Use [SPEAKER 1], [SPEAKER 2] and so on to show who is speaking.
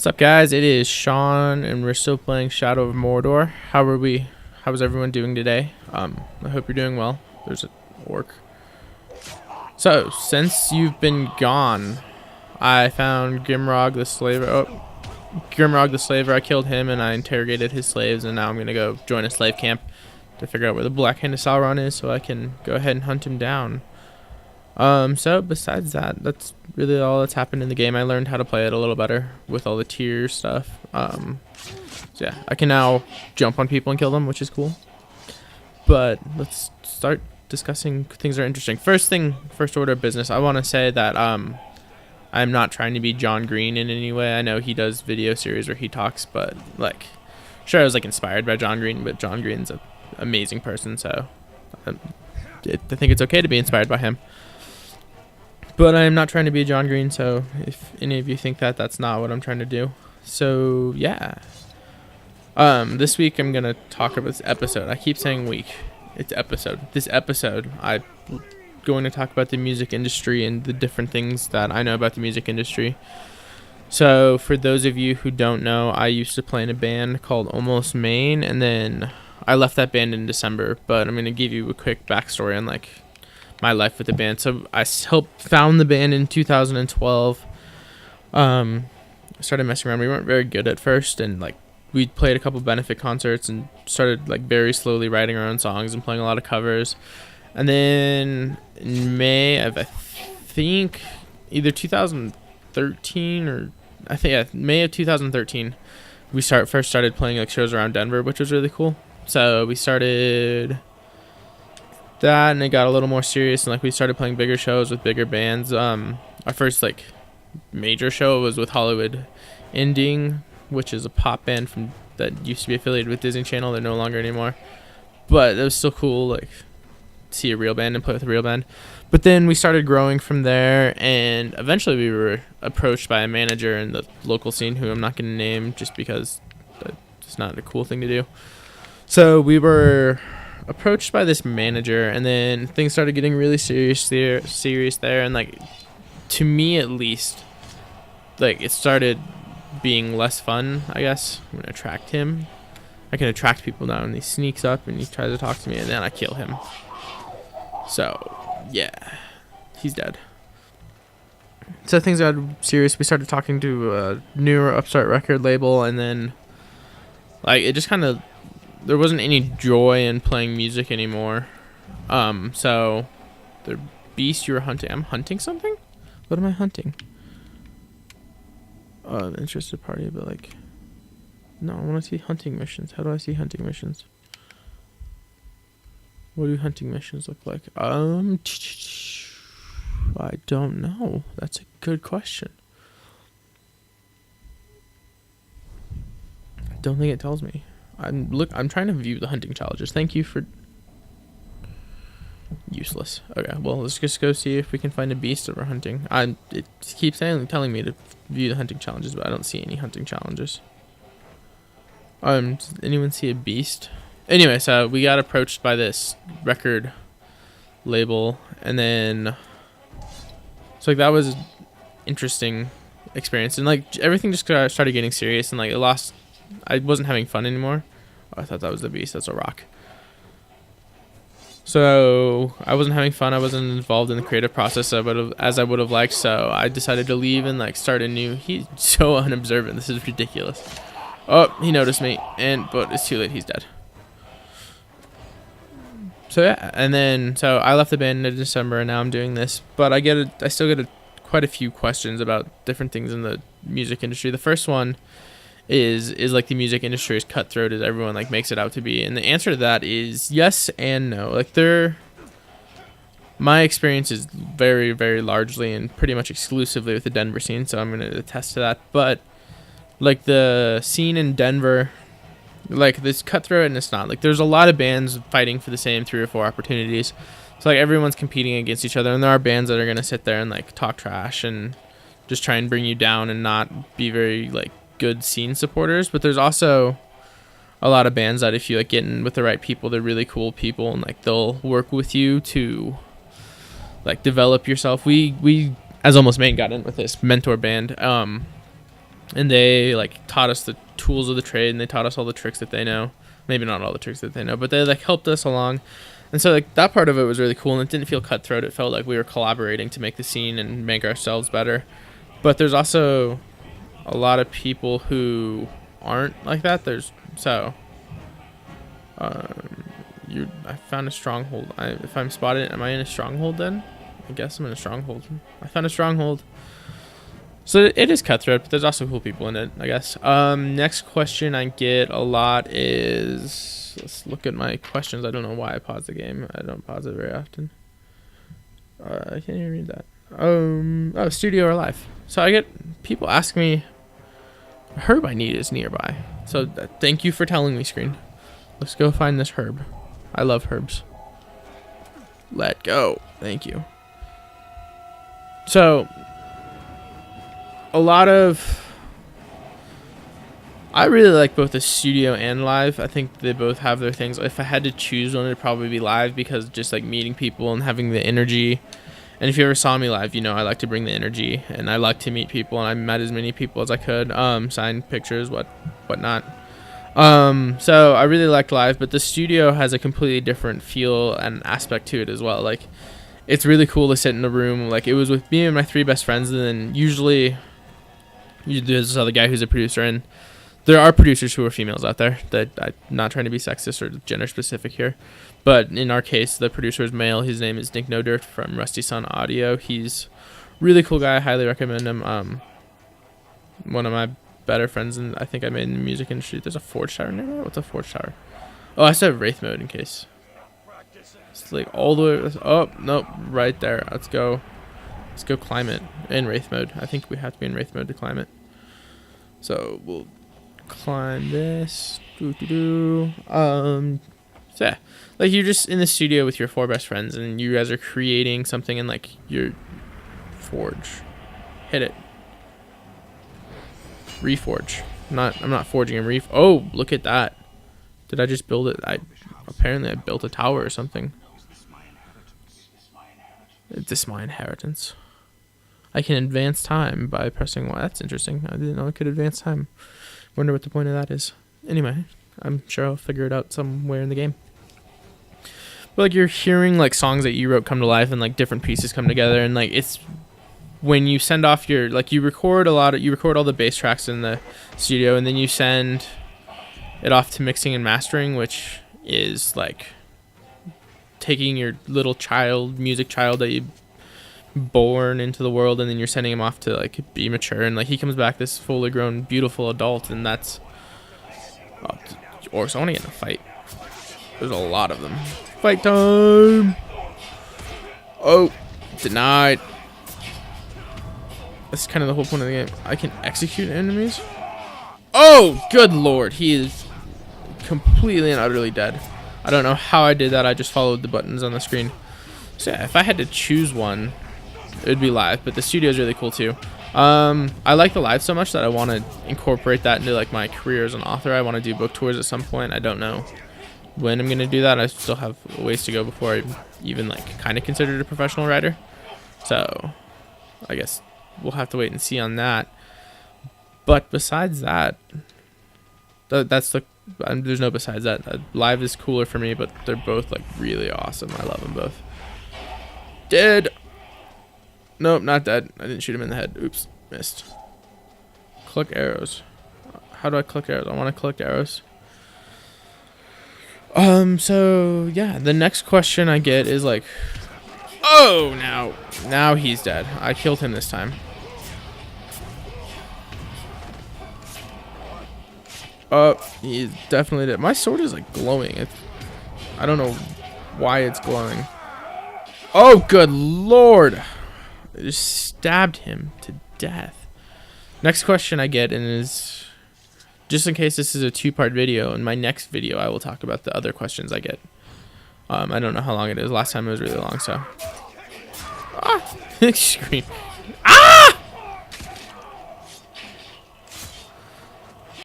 [SPEAKER 1] What's up, guys? It is Sean, and we're still playing Shadow of Mordor. How is everyone doing today? I hope you're doing well. There's a orc. So, since you've been gone, I found Grimrog the Slaver. Grimrog the Slaver. I killed him, and I interrogated his slaves, and now I'm gonna go join a slave camp to figure out where the Black Hand of Sauron is, so I can go ahead and hunt him down. So besides that, that's really all that's happened in the game. I learned how to play it a little better with all the tier stuff. So yeah, I can now jump on people and kill them, which is cool. But let's start discussing things that are interesting. First order of business, I want to say that I'm not trying to be John Green in any way. I know he does video series where he talks, but like, sure, I was like inspired by John Green, but John Green's an amazing person, so I think it's okay to be inspired by him. But I'm not trying to be a John Green, so if any of you think that, that's not what I'm trying to do. So, yeah. This week I'm going to talk about this episode. I keep saying week. It's episode. This episode, I'm going to talk about the music industry and the different things that I know about the music industry. So, for those of you who don't know, I used to play in a band called Almost Maine, and then I left that band in December. But I'm going to give you a quick backstory on, like, my life with the band. So I found the band in 2012. Started messing around. We weren't very good at first, and like we played a couple benefit concerts and started like very slowly writing our own songs and playing a lot of covers. And then in May of I think either 2013 or May of 2013, we first started playing like shows around Denver, which was really cool. So we started that, and it got a little more serious, and like we started playing bigger shows with bigger bands. Our first like major show was with Hollywood Ending, which is a pop band that used to be affiliated with Disney Channel. They're no longer anymore, but it was still cool, like, see a real band and play with a real band. But then we started growing from there, and eventually we were approached by a manager in the local scene who I'm not going to name just because it's not a cool thing to do. So we were approached by this manager, and then things started getting really serious there, and like, to me at least, like, it started being less fun, I guess. I'm gonna attract him. I can attract people now, and he sneaks up and he tries to talk to me, and then I kill him. So yeah, he's dead. So things got serious. We started talking to a newer upstart record label, and then like it just kind of, there wasn't any joy in playing music anymore. So the beast you were hunting, I'm hunting something? What am I hunting? An interested party, but like, no, I want to see hunting missions. How do I see hunting missions? What do hunting missions look like? I don't know. That's a good question. I don't think it tells me. I'm trying to view the hunting challenges. Thank you for... Useless. Okay, well, let's just go see if we can find a beast that we're hunting. It keeps telling me to view the hunting challenges, but I don't see any hunting challenges. Does anyone see a beast? Anyway, so we got approached by this record label, and then so like that was an interesting experience, and like everything just started getting serious, and like I wasn't having fun anymore. Oh, I thought that was the beast. That's a rock. So I wasn't having fun. I wasn't involved in the creative process as I would have liked. So I decided to leave and like start anew. He's so unobservant. This is ridiculous. Oh, he noticed me, but it's too late. He's dead. So yeah, and then so I left the band in December, and now I'm doing this. But I still get quite a few questions about different things in the music industry. The first one is like the music industry is cutthroat as everyone like makes it out to be, and the answer to that is yes and no. Like my experience is very, very largely and pretty much exclusively with the Denver scene, so I'm going to attest to that. But like the scene in Denver, like this cutthroat, and it's not like there's a lot of bands fighting for the same 3 or 4 opportunities. So like everyone's competing against each other, and there are bands that are going to sit there and like talk trash and just try and bring you down and not be very like good scene supporters. But there's also a lot of bands that if you like get in with the right people, they're really cool people, and like they'll work with you to like develop yourself. We as Almost Maine got in with this mentor band, and they like taught us the tools of the trade, and they taught us all the tricks that they know. Maybe not all the tricks that they know, but they like helped us along. And so like that part of it was really cool, and it didn't feel cutthroat. It felt like we were collaborating to make the scene and make ourselves better. But there's also a lot of people who aren't like that. I found a stronghold. If I'm spotted, am I in a stronghold then? I guess I'm in a stronghold. I found a stronghold. So it is cutthroat, but there's also cool people in it, I guess. Next question I get a lot is... Let's look at my questions. I don't know why I pause the game. I don't pause it very often. I can't even read that. Oh, studio or live. So I get people ask me... Herb I need is nearby. So thank you for telling me, screen. Let's go find this herb. I love herbs. Let go. Thank you. So... a lot of... I really like both the studio and live. I think they both have their things. If I had to choose one, it'd probably be live, because just like meeting people and having the energy. And if you ever saw me live, you know I like to bring the energy, and I like to meet people, and I met as many people as I could. Sign pictures, whatnot. So I really liked live, but the studio has a completely different feel and aspect to it as well. Like, it's really cool to sit in the room. Like, it was with me and my 3 best friends, and then usually there's this other guy who's a producer, and there are producers who are females out there. That I'm not trying to be sexist or gender specific here, but in our case, the producer is male. His name is Nick No Dirt from Rusty Sun Audio. He's a really cool guy. I highly recommend him. One of my better friends, and I think I made in the music industry. There's a Forge Tower nearby. What's a Forge Tower? Oh, I said Wraith mode in case. It's like all the way. Oh nope, right there. Let's go climb it in Wraith mode. I think we have to be in Wraith mode to climb it. So we'll climb this. So yeah, like you're just in the studio with your 4 best friends, and you guys are creating something in like your forge. Hit it. Reforge. I'm not forging a reef. Oh, look at that. Did I just build it? Apparently I built a tower or something. This is my inheritance. I can advance time by pressing Y. That's interesting. I didn't know I could advance time. Wonder what the point of that is. Anyway, I'm sure I'll figure it out somewhere in the game. But like, you're hearing like songs that you wrote come to life, and like different pieces come together, and like it's when you send off your like you record all the bass tracks in the studio, and then you send it off to mixing and mastering, which is like taking your little music child that you born into the world, and then you're sending him off to like be mature, and like he comes back this fully grown beautiful adult, and that's or so I want to get in a fight. There's a lot of them. Fight time. Oh, denied. That's kind of the whole point of the game. I can execute enemies. Oh, good lord, he is completely and utterly dead. I don't know how I did that. I just followed the buttons on the screen. So yeah, if I had to choose one, it would be live, but the studio is really cool too. I like the live so much that I want to incorporate that into like my career as an author. I want to do book tours at some point. I don't know when I'm going to do that. I still have a ways to go before I even like kind of considered a professional writer. So I guess we'll have to wait and see on that. But besides that, there's no besides that. Live is cooler for me, but they're both like really awesome. I love them both. Dead. Nope, not dead. I didn't shoot him in the head. Oops, missed. Collect arrows. How do I collect arrows? I want to collect arrows. So yeah, the next question I get is like, oh, now he's dead. I killed him this time. He's definitely dead. My sword is like glowing. I don't know why it's glowing. Oh, good lord. I just stabbed him to death. Next question I get, and is just in case this is a 2-part video, in my next video I will talk about the other questions I get. I don't know how long it is. Last time it was really long, so scream.